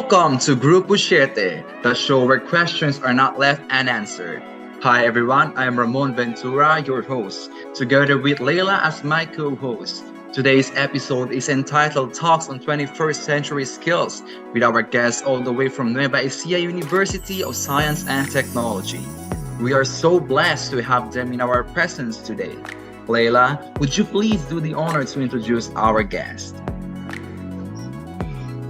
Welcome to Grupo Siete, the show where questions are not left unanswered. Hi everyone, I am Ramon Ventura, your host, together with Leila as my co-host. Today's episode is entitled Talks on 21st Century Skills with our guests all the way from Nueva Ecija University of Science and Technology. We are so blessed to have them in our presence today. Leila, would you please do the honor to introduce our guest?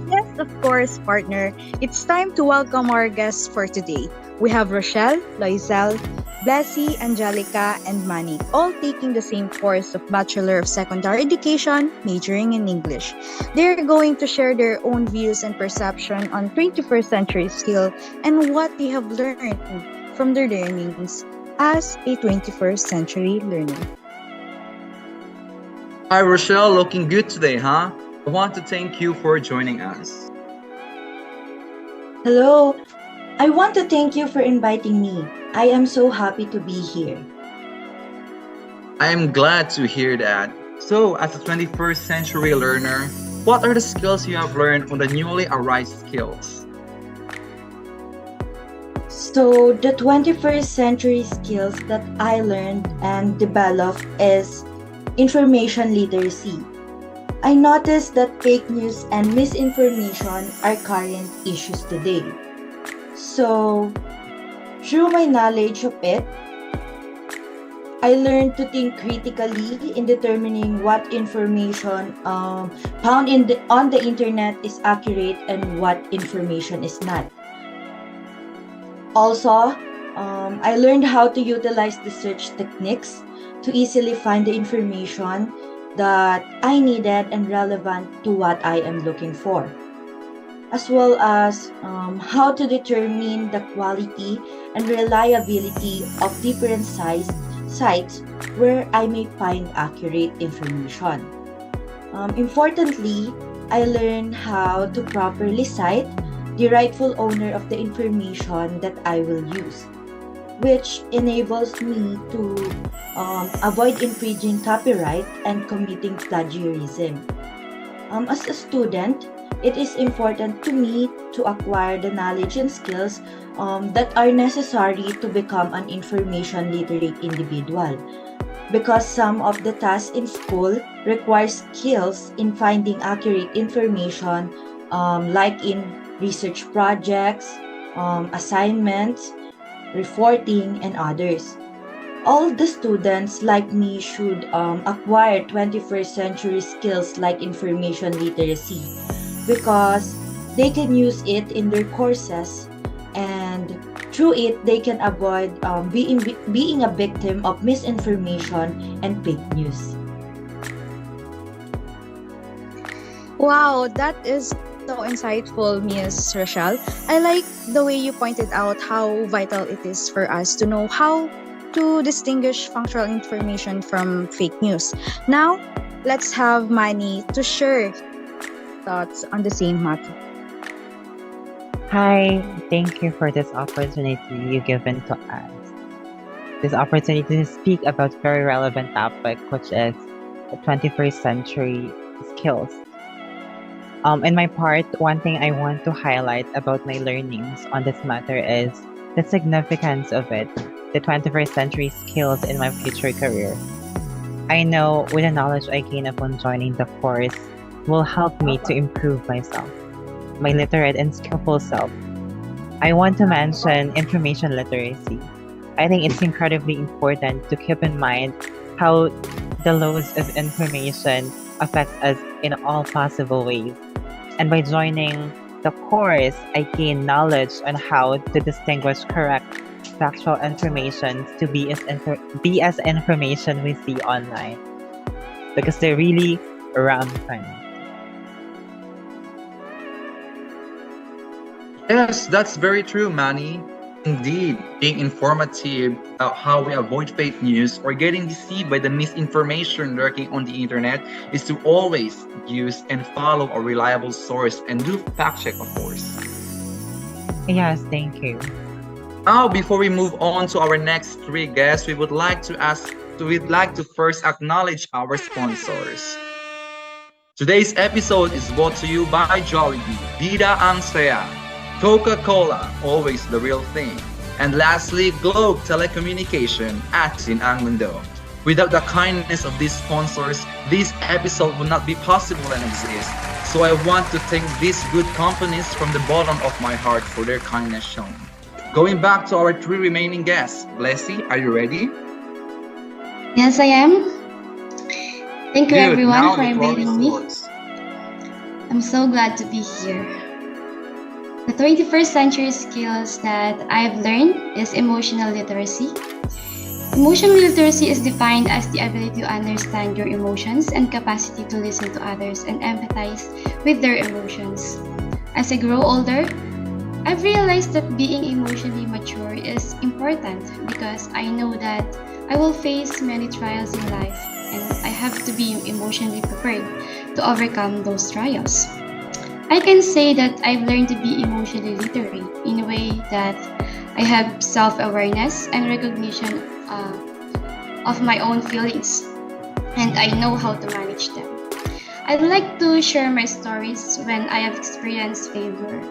Yes, of course, partner. It's time to welcome our guests for today. We have Rochelle, Loizel, Blessie, Angelica, and Manny, all taking the same course of Bachelor of Secondary Education, majoring in English. They're going to share their own views and perception on 21st century skill and what they have learned from their learnings as a 21st century learner. Hi Rochelle, looking good today, huh? I want to thank you for joining us. Hello, I want to thank you for inviting me. I am so happy to be here. I am glad to hear that. So, as a 21st century learner, what are the skills you have learned on the newly arrived skills? So, the 21st century skills that I learned and developed is information literacy. I noticed that fake news and misinformation are current issues today. So, through my knowledge of it, I learned to think critically in determining what information found on the internet is accurate and what information is not. Also, I learned how to utilize the search techniques to easily find the information that I needed and relevant to what I am looking for, as well as how to determine the quality and reliability of different sites where I may find accurate information. Importantly, I learned how to properly cite the rightful owner of the information that I will use, which enables me to avoid infringing copyright and committing plagiarism. As a student, it is important to me to acquire the knowledge and skills that are necessary to become an information literate individual, because some of the tasks in school require skills in finding accurate information, like in research projects, assignments, reporting, and others. All the students like me should acquire 21st century skills like information literacy, because they can use it in their courses, and through it they can avoid being a victim of misinformation and fake news. Wow, that is so insightful, Miss Rochelle. I like the way you pointed out how vital it is for us to know how to distinguish functional information from fake news. Now, let's have Manny to share thoughts on the same matter. Hi, thank you for this opportunity you given to us. This opportunity to speak about very relevant topic, which is the 21st century skills. In my part, one thing I want to highlight about my learnings on this matter is the significance of it, the 21st century skills in my future career. I know with the knowledge I gain upon joining the course will help me to improve myself, my literate and skillful self. I want to mention information literacy. I think it's incredibly important to keep in mind how the loads of information affects us in all possible ways. And by joining the course, I gain knowledge on how to distinguish correct factual information to be as information we see online, because they're really rampant. Yes, that's very true, Manny. Indeed, being informative about how we avoid fake news or getting deceived by the misinformation lurking on the internet is to always use and follow a reliable source and do fact check, of course. Yes, thank you. Now, before we move on to our next three guests, we'd like to first acknowledge our sponsors. Today's episode is brought to you by Jollibee, Vida ang Saya, Coca-Cola, always the real thing, and lastly, Globe Telecommunication, Atin ang Mundo. Without the kindness of these sponsors, this episode would not be possible and exist. So I want to thank these good companies from the bottom of my heart for their kindness shown. Going back to our three remaining guests, Blessie, are you ready? Yes, I am. Thank you Good. everyone Now for the floor is inviting me. yours. I'm so glad to be here. The 21st century skills that I've learned is emotional literacy. Emotional literacy is defined as the ability to understand your emotions and capacity to listen to others and empathize with their emotions. As I grow older, I've realized that being emotionally mature is important because I know that I will face many trials in life and I have to be emotionally prepared to overcome those trials. I can say that I've learned to be emotionally literate in a way that I have self-awareness and recognition of my own feelings, and I know how to manage them. I'd like to share my stories when I have experienced failure.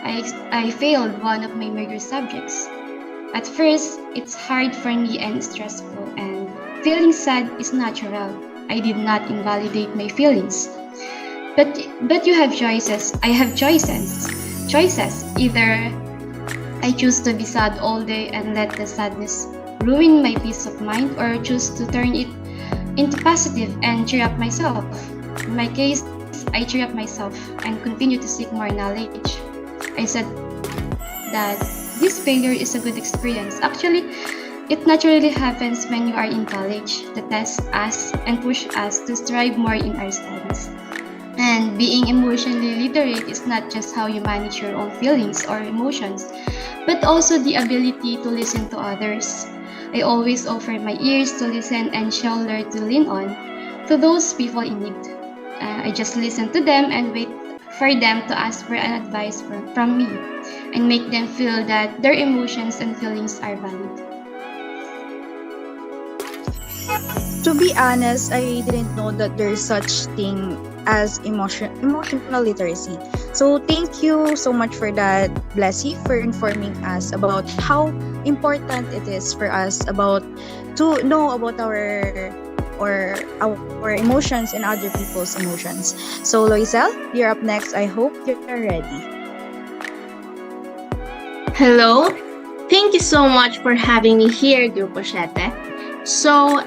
I failed one of my major subjects. At first, it's hard for me and stressful, and feeling sad is natural. I did not invalidate my feelings. But you have choices. I have choices. Choices. Either I choose to be sad all day and let the sadness ruin my peace of mind, or choose to turn it into positive and cheer up myself. In my case, I cheer up myself and continue to seek more knowledge. I said that this failure is a good experience. Actually, it naturally happens when you are in college to test us and push us to strive more in our studies. And being emotionally literate is not just how you manage your own feelings or emotions, but also the ability to listen to others. I always offer my ears to listen and shoulder to lean on to those people in need. I just listen to them and wait for them to ask for an advice from me and make them feel that their emotions and feelings are valid. To be honest, I didn't know that there's such thing as emotional literacy. So thank you so much for that, Blessie, for informing us about how important it is for us about to know about our emotions and other people's emotions. So Loizel, you're up next. I hope you're ready. Hello, thank you so much for having me here, Grupo Siete. So,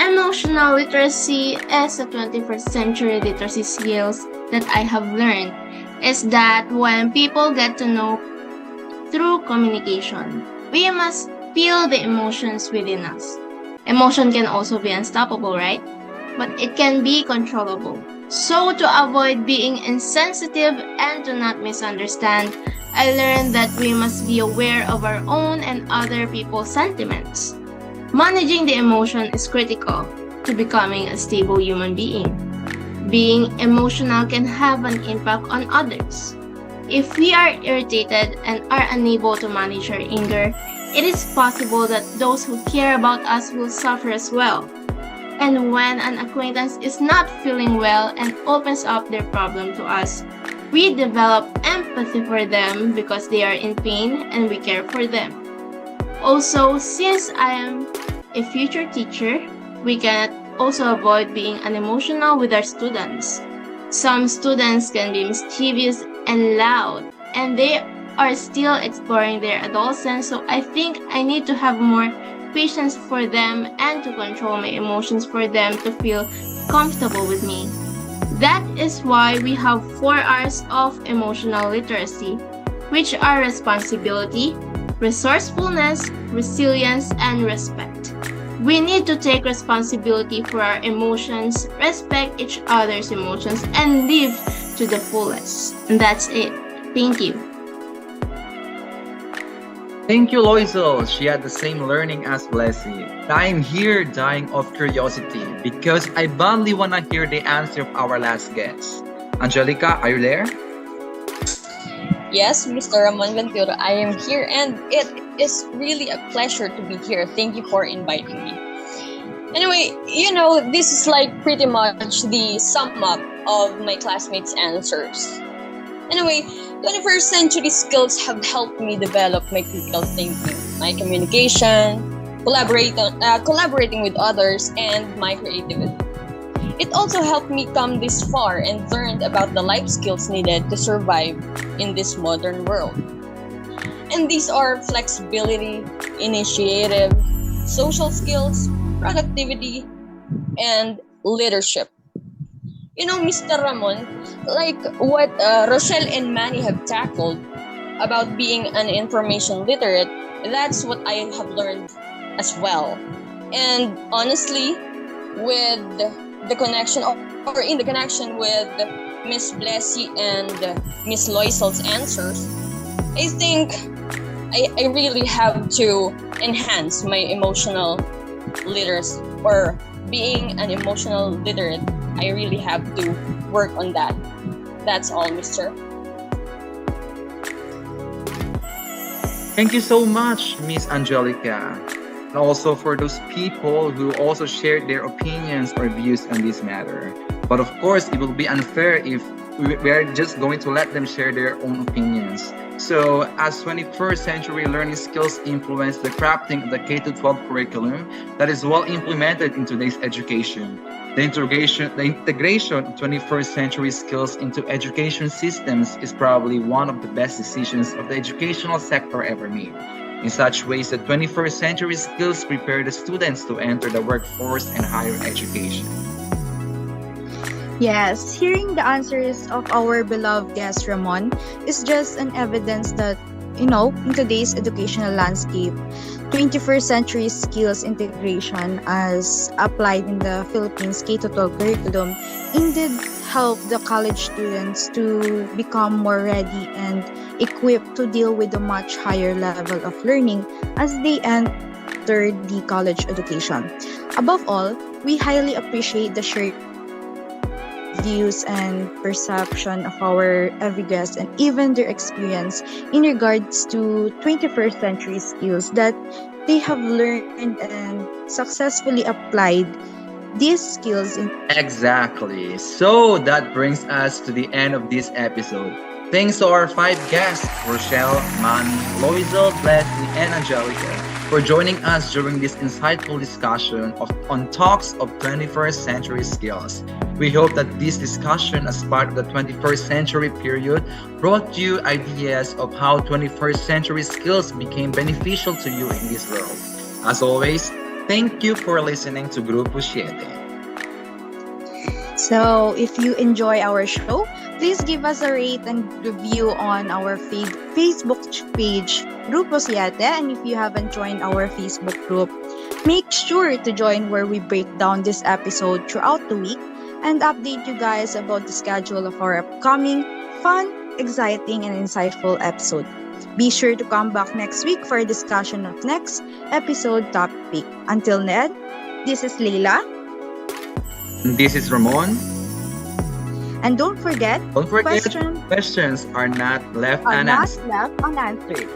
emotional literacy is a 21st century literacy skills that I have learned is that when people get to know through communication, we must feel the emotions within us. Emotion can also be unstoppable, right? But it can be controllable. So to avoid being insensitive and to not misunderstand, I learned that we must be aware of our own and other people's sentiments. Managing the emotion is critical to becoming a stable human being. Being emotional can have an impact on others. If we are irritated and are unable to manage our anger, it is possible that those who care about us will suffer as well. And when an acquaintance is not feeling well and opens up their problem to us, we develop empathy for them because they are in pain and we care for them. Also, since I am a future teacher, we cannot also avoid being unemotional with our students. Some students can be mischievous and loud, and they are still exploring their adolescence, so I think I need to have more patience for them and to control my emotions for them to feel comfortable with me. That is why we have 4 R's of emotional literacy, which are responsibility, resourcefulness, resilience, and respect. We need to take responsibility for our emotions, respect each other's emotions, and live to the fullest. And that's it. Thank you. Thank you, Loizel. She had the same learning as Blessie. I'm here dying of curiosity because I badly want to hear the answer of our last guest. Angelica, are you there? Yes, Mr. Ramon Ventura, I am here and it is really a pleasure to be here. Thank you for inviting me. Anyway, this is like pretty much the sum up of my classmates' answers. Anyway, 21st century skills have helped me develop my critical thinking, my communication, collaborating with others, and my creativity. It also helped me come this far and learned about the life skills needed to survive in this modern world. And these are flexibility, initiative, social skills, productivity, and leadership. You know, Mr. Ramon, like what Rochelle and Manny have tackled about being an information literate, that's what I have learned as well. And honestly, with the connection or in the connection with Miss Blessie and Miss Loizel's answers, I think I really have to enhance my emotional literacy or being an emotional literate. I really have to work on that. That's all, Mr. Thank you so much, Miss Angelica. And also for those people who also shared their opinions or views on this matter. But of course, it will be unfair if we are just going to let them share their own opinions. So, as 21st century learning skills influence the crafting of the K-12 curriculum that is well implemented in today's education, the integration of 21st century skills into education systems is probably one of the best decisions of the educational sector ever made. In such ways that 21st century skills prepare the students to enter the workforce and higher education. Yes, hearing the answers of our beloved guest Ramon is just an evidence that, in today's educational landscape, 21st century skills integration as applied in the Philippines K-12 curriculum indeed help the college students to become more ready and equipped to deal with a much higher level of learning as they enter the college education. Above all, we highly appreciate the shared views and perception of our every guest and even their experience in regards to 21st century skills that they have learned and successfully applied these skills in. Exactly. So that brings us to the end of this episode. Thanks to our 5 guests, Rochelle, Manny, Loizel, Blessie, and Angelica, for joining us during this insightful discussion on talks of 21st century skills. We hope that this discussion as part of the 21st century period brought you ideas of how 21st century skills became beneficial to you in this world. As always, thank you for listening to Grupo Siete. So, if you enjoy our show, please give us a rate and review on our Facebook page, Grupo Siete. And if you haven't joined our Facebook group, make sure to join where we break down this episode throughout the week and update you guys about the schedule of our upcoming fun, exciting, and insightful episode. Be sure to come back next week for a discussion of next episode topic. Until then, this is Leila. This is Ramon. And don't forget, Questions are not left are not unanswered. left unanswered.